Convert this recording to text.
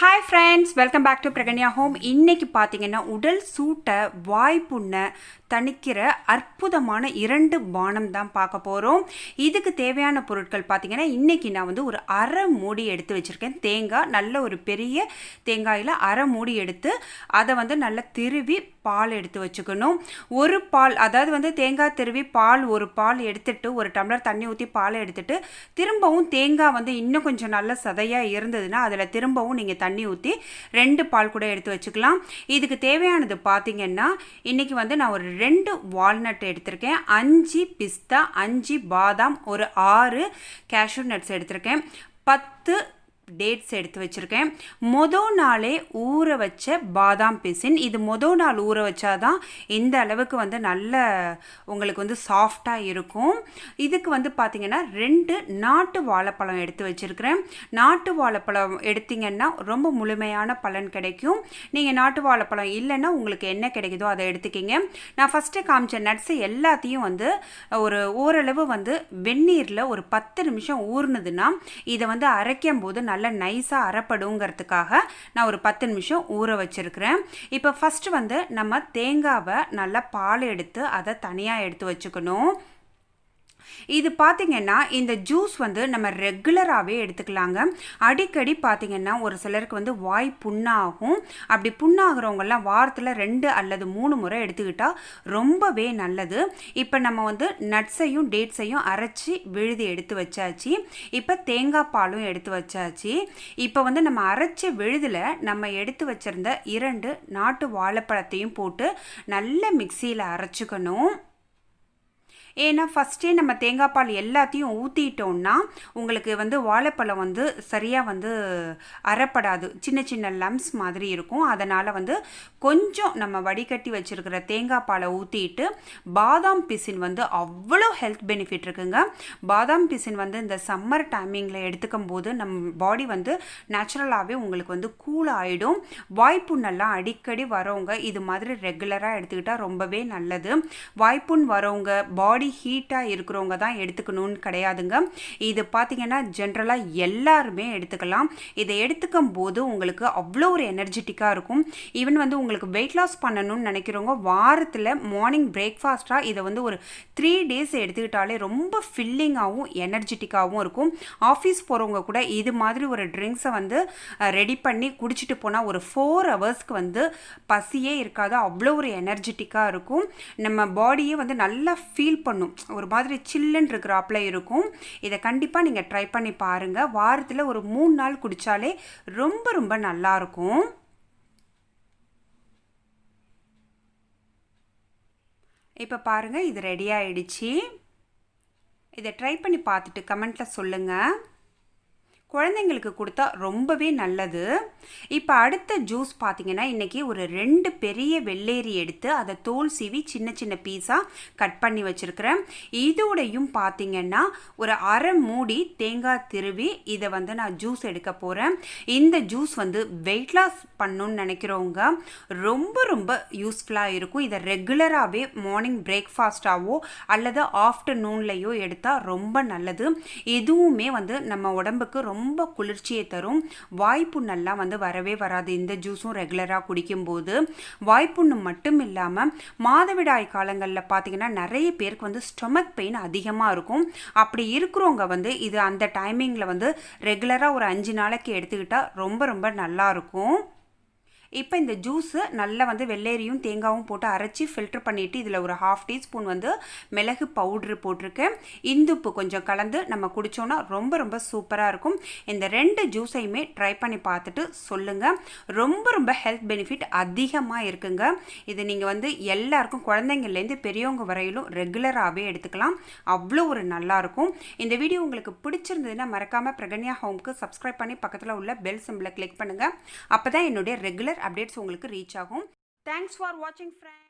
Hi friends, welcome back to Praganya home. இன்னைக்கு பாத்தீங்கன்னா உடல் சூட்டை வாய் புண்ணை தணிக்கிற அற்புதமான 2 பானம் தான் பார்க்க போறோம். இதுக்கு தேவையான பொருட்கள் பாத்தீங்கன்னா இன்னைக்கு நான் வந்து ஒரு அரை மூடி எடுத்து வச்சிருக்கேன். தேங்காய் நல்ல ஒரு பெரிய தேங்காயில அரை மூடி எடுத்து அதை வந்து நல்லா திருவி பால் எடுத்து வச்சுக்கணும். ஒரு பால் அதாவது வந்து தேங்காய் திருவி பால் ஒரு பால் எடுத்துட்டு ஒரு டம்ளர் தண்ணி ஊற்றி பால் எடுத்துட்டு திரும்பவும் தேங்காய் வந்து இன்னும் கொஞ்சம் நல்ல சதையாக இருந்ததுன்னா அதில் திரும்பவும் நீங்கள் தண்ணி ஊற்றி 2 பால் கூட எடுத்து வச்சுக்கலாம். இதுக்கு தேவையானது பார்த்தீங்கன்னா இன்றைக்கி வந்து நான் ஒரு 2 வால்நட் எடுத்திருக்கேன், 5 பிஸ்தா, 5 பாதாம், ஒரு 6 கேஷ்யூ நட்ஸ் எடுத்திருக்கேன், 10 டேட்ஸ் எடுத்து வச்சுருக்கேன். மொதல் நாளே ஊற வச்ச பாதாம் பிசின். இது மொதல் நாள் ஊற வச்சாதான் இந்த அளவுக்கு வந்து நல்ல உங்களுக்கு வந்து சாஃப்டாக இருக்கும். இதுக்கு வந்து பார்த்திங்கன்னா 2 நாட்டு வாழைப்பழம் எடுத்து வச்சுருக்கிறேன். நாட்டு வாழைப்பழம் எடுத்திங்கன்னா ரொம்ப முழுமையான பலன் கிடைக்கும். நீங்கள் நாட்டு வாழைப்பழம் இல்லைன்னா உங்களுக்கு என்ன கிடைக்குதோ அதை எடுத்துக்கிங்க. நான் ஃபஸ்ட்டு காமிச்ச நட்ஸு எல்லாத்தையும் வந்து ஒரு ஓரளவு வந்து வெந்நீரில் ஒரு 10 நிமிஷம் ஊறுனதுன்னா இதை வந்து அரைக்கும் போது நல்லா நைஸாக அரைப்படுங்கிறதுக்காக நான் ஒரு 10 நிமிஷம் ஊற வச்சுருக்கிறேன். இப்போ ஃபஸ்ட்டு வந்து நம்ம தேங்காவை நல்லா பால் எடுத்து அதை தனியாக எடுத்து வச்சுக்கணும். இது பார்த்திங்கன்னா இந்த ஜூஸ் வந்து நம்ம ரெகுலராகவே எடுத்துக்கலாங்க. அடிக்கடி பார்த்திங்கன்னா ஒரு சிலருக்கு வந்து வாய் புண்ணாகும். அப்படி புண்ணாகிறவங்கெல்லாம் வாரத்தில் 2 அல்லது 3 முறை எடுத்துக்கிட்டால் ரொம்பவே நல்லது. இப்போ நம்ம வந்து நட்ஸையும் டேட்ஸையும் அரைச்சி விழுதி எடுத்து வச்சாச்சு. இப்போ தேங்காய் பாலும் எடுத்து வச்சாச்சு. இப்போ வந்து நம்ம அரைச்ச விழுதில் நம்ம எடுத்து வச்சுருந்த 2 நாட்டு வாழைப்பழத்தையும் போட்டு நல்ல மிக்சியில் அரைச்சிக்கணும். ஏன்னா ஃபஸ்ட்டே நம்ம தேங்காய் பால் எல்லாத்தையும் ஊற்றிட்டோம்னா உங்களுக்கு வந்து வாழைப்பழம் வந்து சரியாக வந்து அரைப்படாது, சின்ன சின்ன லம்ஸ் மாதிரி இருக்கும். அதனால் வந்து கொஞ்சம் நம்ம வடிகட்டி வச்சுருக்கிற தேங்காய் பாலை ஊற்றிட்டு பாதாம் பிசின் வந்து அவ்வளோ ஹெல்த் பெனிஃபிட் இருக்குங்க. பாதாம் பிசின் வந்து இந்த சம்மர் டைமிங்கில் எடுத்துக்கும் போது நம்ம பாடி வந்து நேச்சுரலாகவே உங்களுக்கு வந்து கூல் ஆகிடும். வாய்ப்புண்ணெல்லாம் அடிக்கடி வரவங்க இது மாதிரி ரெகுலராக எடுத்துக்கிட்டால் ரொம்பவே நல்லது. வாய்ப்புண் வரவங்க பாடி ஹீட்டாக இருக்கிறவங்க தான் எடுத்துக்கணும்னு கிடையாதுங்க. இது பார்த்திங்கன்னா ஜென்ரலாக எல்லாருமே எடுத்துக்கலாம். இதை எடுத்துக்கும் போது உங்களுக்கு அவ்வளோ ஒரு எனர்ஜெட்டிக்காக இருக்கும். ஈவன் வந்து உங்களுக்கு வெயிட் லாஸ் பண்ணணும்னு நினைக்கிறவங்க வாரத்தில் மார்னிங் பிரேக்ஃபாஸ்ட்டாக இதை வந்து ஒரு 3 டேஸ் எடுத்துக்கிட்டாலே ரொம்ப ஃபில்லிங்காகவும் எனர்ஜெட்டிக்காகவும் இருக்கும். ஆஃபீஸ் போகிறவங்க கூட இது மாதிரி ஒரு ட்ரிங்க்ஸை வந்து ரெடி பண்ணி குடிச்சிட்டு போனால் ஒரு 4 ஹவர்ஸ்க்கு வந்து பசியே இருக்காது. அவ்வளோ ஒரு எனர்ஜெட்டிக்காக இருக்கும். நம்ம பாடியே வந்து நல்லா ஃபீல் பண்ணும், ஒரு மாதிரி சில்லுன்னு இருக்கிறாப்புல இருக்கும். இதை கண்டிப்பாக நீங்கள் ட்ரை பண்ணி பாருங்கள். வாரத்தில் ஒரு 3 நாள் குடித்தாலே ரொம்ப ரொம்ப நல்லாயிருக்கும். இப்போ பாருங்கள், இது ரெடி ஆகிடுச்சு. இதை ட்ரை பண்ணி பார்த்துட்டு கமெண்ட்டில் சொல்லுங்கள். குழந்தைங்களுக்கு கொடுத்தா ரொம்பவே நல்லது. இப்போ அடுத்த ஜூஸ் பார்த்திங்கன்னா இன்றைக்கி ஒரு 2 பெரிய வெள்ளேரி எடுத்து அதை தோல் சீவி சின்ன சின்ன பீஸாக கட் பண்ணி வச்சுருக்கிறேன். இதோடையும் பார்த்திங்கன்னா ஒரு அரை மூடி தேங்காய் திருவி இதை வந்து நான் ஜூஸ் எடுக்க போகிறேன். இந்த ஜூஸ் வந்து வெயிட் லாஸ் பண்ணணுன்னு நினைக்கிறவங்க ரொம்ப ரொம்ப யூஸ்ஃபுல்லாக இருக்கும். இதை ரெகுலராகவே மார்னிங் பிரேக்ஃபாஸ்ட்டாவோ அல்லது ஆஃப்டர்நூன்லேயோ எடுத்தால் ரொம்ப நல்லது. இதுவுமே வந்து நம்ம உடம்புக்கு ரொம்ப குளிர்ச்சியை தரும். வாய்ப்புண்ணெல்லாம் வந்து வரவே வராது இந்த ஜூஸும் ரெகுலராக குடிக்கும்போது. வாய்ப்புண்ணு மட்டும் இல்லாமல் மாதவிடாய் காலங்களில் பார்த்திங்கன்னா நிறைய பேருக்கு வந்து ஸ்டொமக் பெயின் அதிகமாக இருக்கும். அப்படி இருக்கிறவங்க வந்து இது அந்த டைமிங்கில் வந்து ரெகுலராக ஒரு 5 நாளைக்கு எடுத்துக்கிட்டால் ரொம்ப ரொம்ப நல்லாயிருக்கும். இப்போ இந்த ஜூஸு நல்லா வந்து வெள்ளேரியும் தேங்காயும் போட்டு அரைச்சி ஃபில்டர் பண்ணிவிட்டு இதில் ஒரு 1/2 டீஸ்பூன் வந்து மிளகு பவுட்ரு போட்டிருக்கேன். இந்துப்பு கொஞ்சம் கலந்து நம்ம குடித்தோன்னா ரொம்ப ரொம்ப சூப்பராக இருக்கும். இந்த 2 ஜூஸையுமே ட்ரை பண்ணி பார்த்துட்டு சொல்லுங்கள். ரொம்ப ரொம்ப ஹெல்த் பெனிஃபிட் அதிகமாக இருக்குங்க. இது நீங்கள் வந்து எல்லாருக்கும் குழந்தைங்கள்லேருந்து பெரியவங்க வரையிலும் ரெகுலராகவே எடுத்துக்கலாம். அவ்வளோ ஒரு நல்லாயிருக்கும். இந்த வீடியோ உங்களுக்கு பிடிச்சிருந்ததுன்னா மறக்காமல் பிரகன்யா ஹோம்க்கு சப்ஸ்கிரைப் பண்ணி பக்கத்தில் உள்ள பெல் சிம்பிளை கிளிக் பண்ணுங்கள். அப்போ தான் என்னுடைய ரெகுலர் அப்டேட்ஸ் உங்களுக்கு ரீச் ஆகும். தேங்க்ஸ் ஃபார் வாட்சிங் ஃப்ரெண்ட்ஸ்.